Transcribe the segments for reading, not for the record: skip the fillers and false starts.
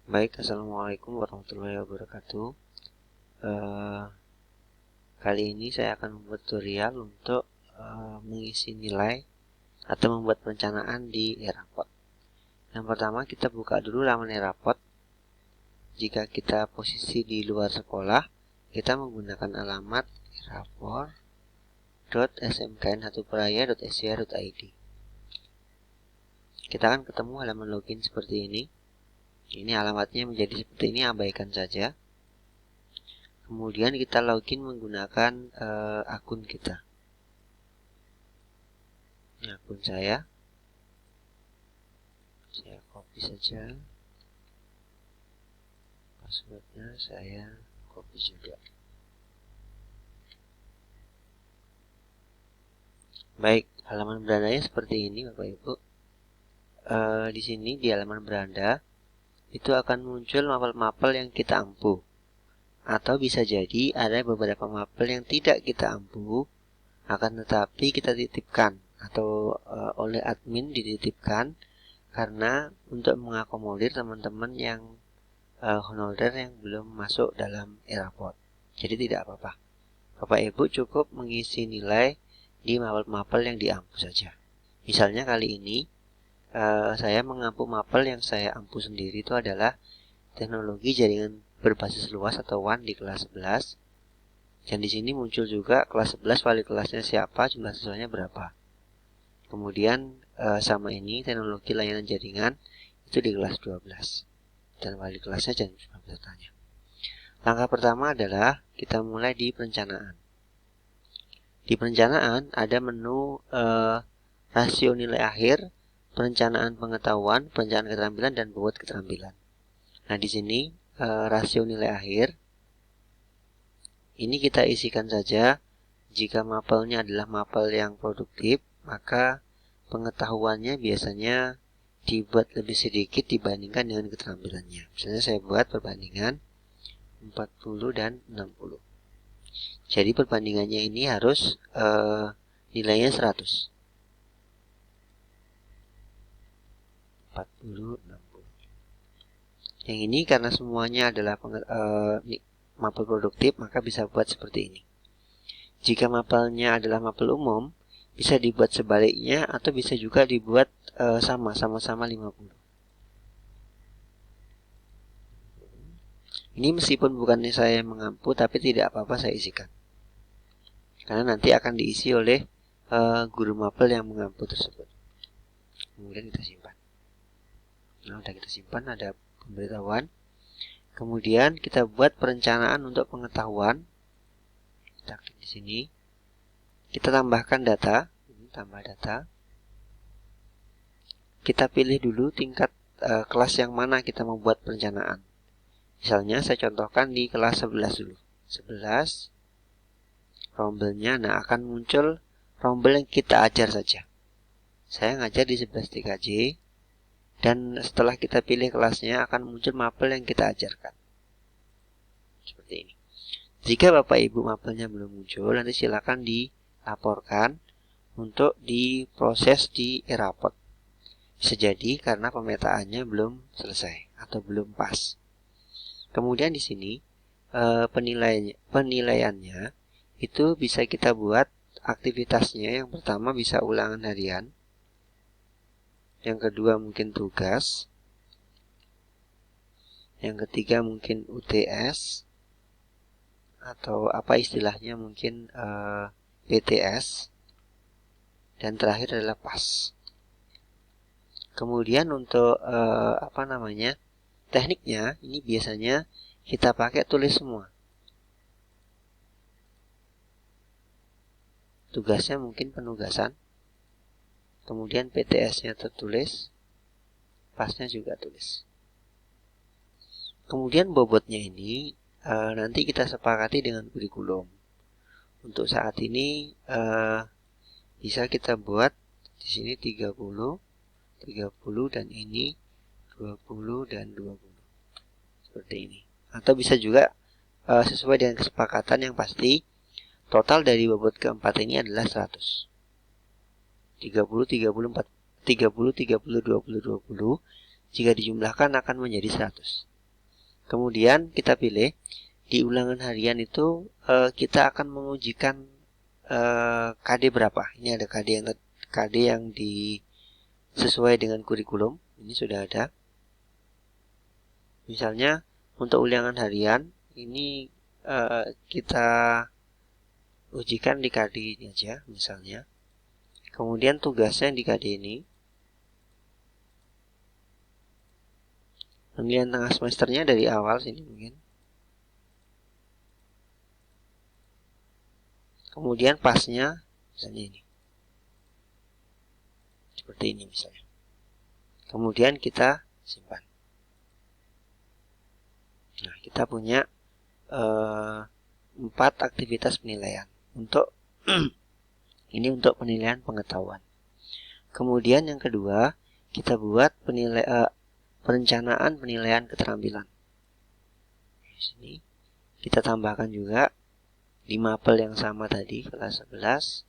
Baik, assalamualaikum warahmatullahi wabarakatuh. Kali ini saya akan membuat tutorial untuk mengisi nilai atau membuat perencanaan di Erapot. Yang pertama, kita buka dulu laman Erapot. Jika kita posisi di luar sekolah, kita menggunakan alamat erapor.smkn1praya.sca.id. Kita akan ketemu halaman login seperti ini. Ini alamatnya menjadi seperti ini, abaikan saja. Kemudian kita login menggunakan akun kita. Ini akun saya copy saja. Passwordnya saya copy juga. Baik, halaman berandanya seperti ini, Bapak Ibu. Di sini di halaman beranda itu akan muncul mapel-mapel yang kita ampu. Atau bisa jadi ada beberapa mapel yang tidak kita ampu, akan tetapi kita titipkan atau oleh admin dititipkan karena untuk mengakomodir teman-teman yang honorer yang belum masuk dalam Erapot. Jadi tidak apa-apa. Bapak Ibu cukup mengisi nilai di mapel-mapel yang diampu saja. Misalnya kali ini saya mengampu mapel yang saya ampu sendiri itu adalah teknologi jaringan berbasis luas atau WAN di kelas 11. Dan di sini muncul juga kelas 11 wali kelasnya siapa, jumlah siswanya berapa. Kemudian sama ini teknologi layanan jaringan itu di kelas 12. Dan wali kelasnya dan jumlah pesertanya. Langkah pertama adalah kita mulai di perencanaan. Di perencanaan ada menu rasio nilai akhir, perencanaan pengetahuan, perencanaan keterampilan, dan bobot keterampilan. Nah, di sini rasio nilai akhir ini kita isikan saja. Jika mapelnya adalah mapel yang produktif, maka pengetahuannya biasanya dibuat lebih sedikit dibandingkan dengan keterampilannya. Misalnya saya buat perbandingan 40 dan 60. Jadi perbandingannya ini harus nilainya 100. 40, 60. Yang ini karena semuanya adalah mapel produktif, maka bisa buat seperti ini. Jika mapelnya adalah mapel umum, bisa dibuat sebaliknya atau bisa juga dibuat sama-sama 50. Ini meskipun bukannya saya mengampu, tapi tidak apa-apa saya isikan. Karena nanti akan diisi oleh guru mapel yang mengampu tersebut. Kemudian kita simpan. Nah, sudah kita simpan, ada pemberitahuan. Kemudian kita buat perencanaan untuk pengetahuan. Kita klik di sini. Kita tambahkan data. Tambah data. Kita pilih dulu tingkat kelas yang mana kita membuat perencanaan. Misalnya saya contohkan di kelas 11 dulu. 11 rombelnya, nah akan muncul rombel yang kita ajar saja. Saya ngajar di 11 TKJ. Dan setelah kita pilih kelasnya akan muncul mapel yang kita ajarkan. Seperti ini. Jika Bapak Ibu mapelnya belum muncul, nanti silakan dilaporkan untuk diproses di Erapot. Bisa jadi karena pemetaannya belum selesai atau belum pas. Kemudian di sini penilaiannya itu bisa kita buat aktivitasnya. Yang pertama bisa ulangan harian. Yang kedua mungkin tugas. Yang ketiga mungkin UTS. Atau apa istilahnya mungkin PTS. Dan terakhir adalah PAS. Kemudian untuk tekniknya ini biasanya kita pakai tulis semua. Tugasnya mungkin penugasan. Kemudian PTS-nya tertulis, PAS-nya juga tulis. Kemudian bobotnya ini nanti kita sepakati dengan kurikulum. Untuk saat ini bisa kita buat di sini 30, 30 dan ini 20 dan 20. Seperti ini. Atau bisa juga sesuai dengan kesepakatan yang pasti total dari bobot keempat ini adalah 100. 30, 30, 20. Jika dijumlahkan akan menjadi 100. Kemudian kita pilih di ulangan harian itu kita akan mengujikan KD berapa. Ini ada KD yang sesuai dengan kurikulum. Ini sudah ada. Misalnya untuk ulangan harian ini kita ujikan di KD ini aja misalnya. Kemudian tugasnya di KD ini. Penilaian tengah semesternya dari awal sini mungkin. Kemudian pasnya misalnya ini. Seperti ini misalnya. Kemudian kita simpan. Nah, kita punya 4 aktivitas penilaian untuk ini untuk penilaian pengetahuan. Kemudian yang kedua, kita buat perencanaan penilaian keterampilan. Di sini kita tambahkan juga di mapel yang sama tadi kelas 11,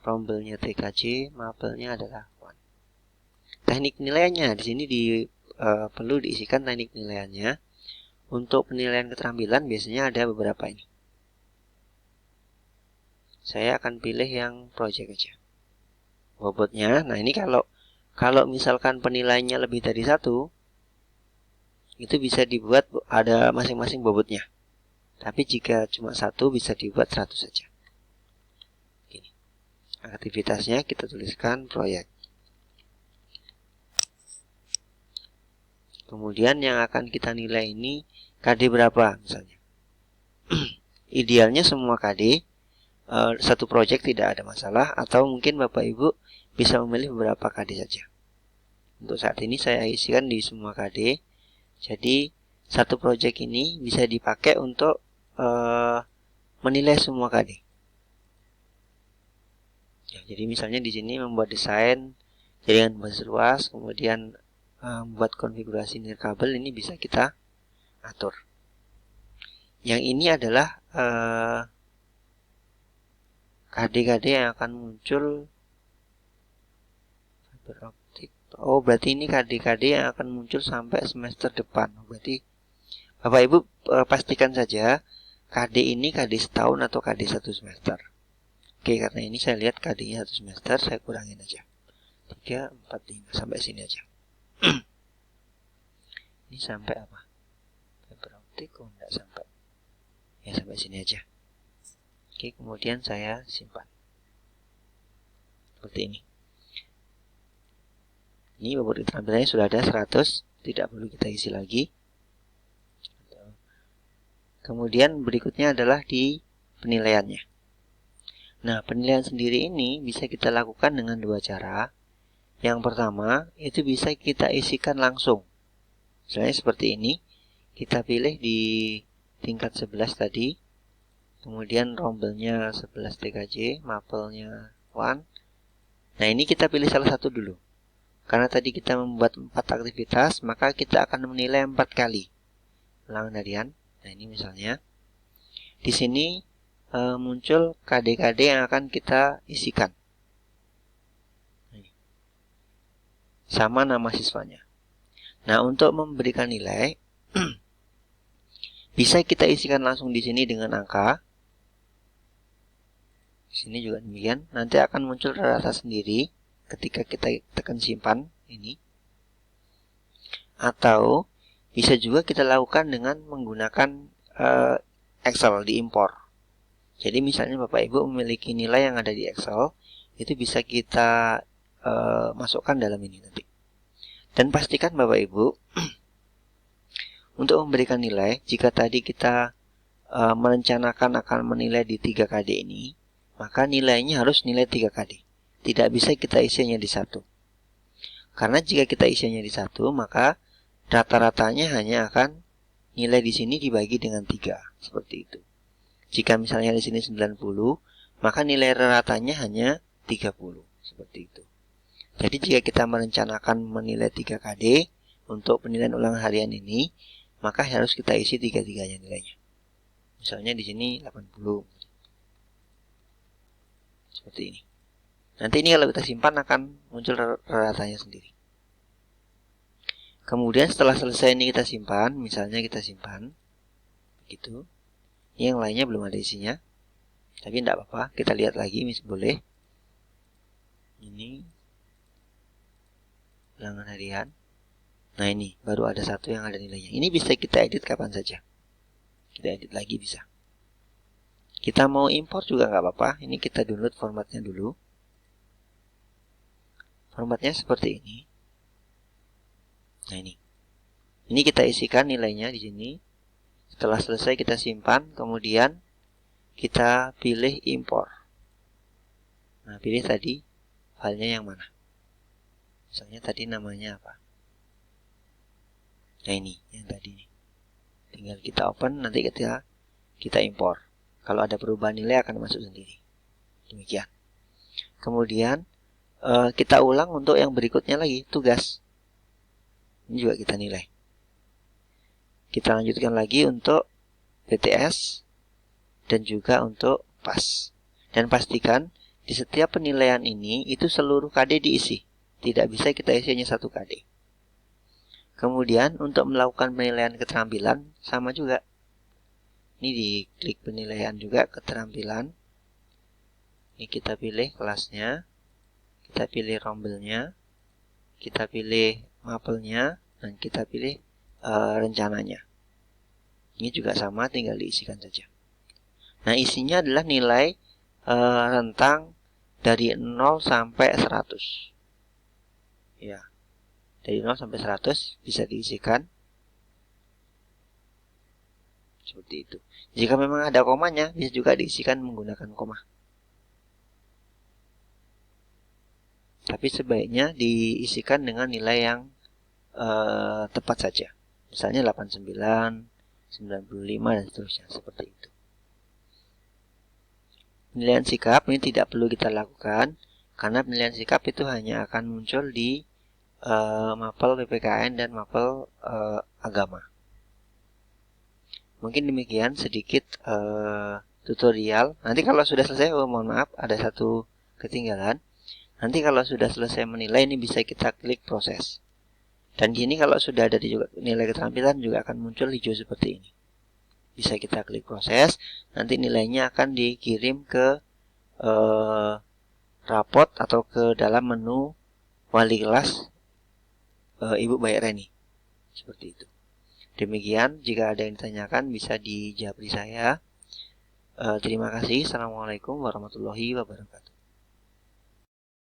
rombelnya TKJ, mapelnya adalah 1. Teknik penilaiannya di sini perlu diisikan teknik penilaiannya. Untuk penilaian keterampilan biasanya ada beberapa ini. Saya akan pilih yang project aja. Bobotnya, nah ini kalau misalkan penilaiannya lebih dari 1, itu bisa dibuat ada masing-masing bobotnya. Tapi jika cuma 1 bisa dibuat 100 saja. Gini. Aktivitasnya kita tuliskan proyek. Kemudian yang akan kita nilai ini KD berapa misalnya. Idealnya semua KD satu proyek tidak ada masalah, atau mungkin Bapak Ibu bisa memilih beberapa KD saja. Untuk saat ini saya isikan di semua KD. Jadi satu proyek ini bisa dipakai untuk menilai semua KD. Ya, jadi misalnya di sini membuat desain jaringan basis luas, kemudian membuat konfigurasi nirkabel, ini bisa kita atur. Yang ini adalah KD-KD yang akan muncul fiber optik. Oh, berarti ini KD-KD yang akan muncul sampai semester depan. Berarti Bapak Ibu pastikan saja KD ini KD setahun atau KD 1 semester. Oke, karena ini saya lihat KD-nya 1 semester, saya kurangin aja. 3, 4, 5, sampai sini aja. Ini sampai apa? Fiber optik, oh enggak sampai. Ya, sampai sini aja. Oke, kemudian saya simpan. Seperti ini. Ini bobot keterampilannya sudah ada 100, tidak perlu kita isi lagi. Kemudian berikutnya adalah di penilaiannya. Nah, penilaian sendiri ini bisa kita lakukan dengan 2 cara. Yang pertama, itu bisa kita isikan langsung. Misalnya seperti ini, kita pilih di tingkat 11 tadi. Kemudian rombelnya 11 TKJ, mapelnya 1. Nah, ini kita pilih salah satu dulu. Karena tadi kita membuat 4 aktivitas, maka kita akan menilai 4 kali ulangan harian. Nah, ini misalnya. Di sini muncul KD-KD yang akan kita isikan. Sama nama siswanya. Nah, untuk memberikan nilai, bisa kita isikan langsung di sini dengan angka. Di sini juga demikian. Nanti akan muncul rata sendiri ketika kita tekan simpan ini. Atau bisa juga kita lakukan dengan menggunakan Excel diimpor. Jadi misalnya Bapak Ibu memiliki nilai yang ada di Excel, itu bisa kita masukkan dalam ini nanti. Dan pastikan Bapak Ibu untuk memberikan nilai, jika tadi kita merencanakan akan menilai di 3 KD ini, maka nilainya harus nilai 3 KD. Tidak bisa kita isinya di 1. Karena jika kita isinya di 1, maka rata-ratanya hanya akan nilai di sini dibagi dengan 3. Seperti itu. Jika misalnya di sini 90, maka nilai ratanya hanya 30. Seperti itu. Jadi jika kita merencanakan menilai 3 KD untuk penilaian ulangan harian ini, maka harus kita isi 3-3-nya nilainya. Misalnya di sini 80. Seperti ini. Nanti ini kalau kita simpan akan muncul ratanya sendiri. Kemudian setelah selesai ini kita simpan, misalnya kita simpan begitu. Yang lainnya belum ada isinya, tapi tidak apa-apa, kita lihat lagi, boleh. Ini ulangan harian. Nah, ini baru ada satu yang ada nilainya. Ini bisa kita edit kapan saja. Kita edit lagi bisa. Kita mau impor juga nggak apa-apa. Ini kita download formatnya dulu. Formatnya seperti ini. Nah, ini kita isikan nilainya di sini. Setelah selesai kita simpan, kemudian kita pilih impor. Nah, pilih tadi filenya yang mana. Misalnya tadi namanya apa. Nah, ini yang tadi nih. Tinggal kita open, nanti kita impor. Kalau ada perubahan nilai akan masuk sendiri. Demikian. Kemudian kita ulang untuk yang berikutnya lagi, tugas. Ini juga kita nilai. Kita lanjutkan lagi untuk PTS dan juga untuk PAS. Dan pastikan di setiap penilaian ini itu seluruh KD diisi. Tidak bisa kita isi hanya satu KD. Kemudian untuk melakukan penilaian keterampilan sama juga. Ini diklik penilaian juga keterampilan. Ini kita pilih kelasnya. Kita pilih rombelnya. Kita pilih mapelnya. Dan kita pilih rencananya. Ini juga sama, tinggal diisikan saja. Nah, isinya adalah nilai rentang dari 0 sampai 100. Ya. Dari 0 sampai 100 bisa diisikan. Seperti itu. Jika memang ada komanya, bisa juga diisikan menggunakan koma. Tapi sebaiknya diisikan dengan nilai yang tepat saja. Misalnya 89, 95, dan seterusnya. Seperti itu. Penilaian sikap ini tidak perlu kita lakukan, karena penilaian sikap itu hanya akan muncul di mapel PPKN dan mapel agama. Mungkin demikian sedikit tutorial. Nanti kalau sudah selesai, mohon maaf ada satu ketinggalan. Nanti kalau sudah selesai menilai, ini bisa kita klik proses. Dan di sini kalau sudah ada juga nilai keterampilan juga akan muncul hijau seperti ini. Bisa kita klik proses, nanti nilainya akan dikirim ke rapot atau ke dalam menu wali kelas Ibu Baik Reni. Seperti itu. Demikian, jika ada yang ditanyakan bisa dijawab di saya. Terima kasih. Assalamualaikum warahmatullahi wabarakatuh.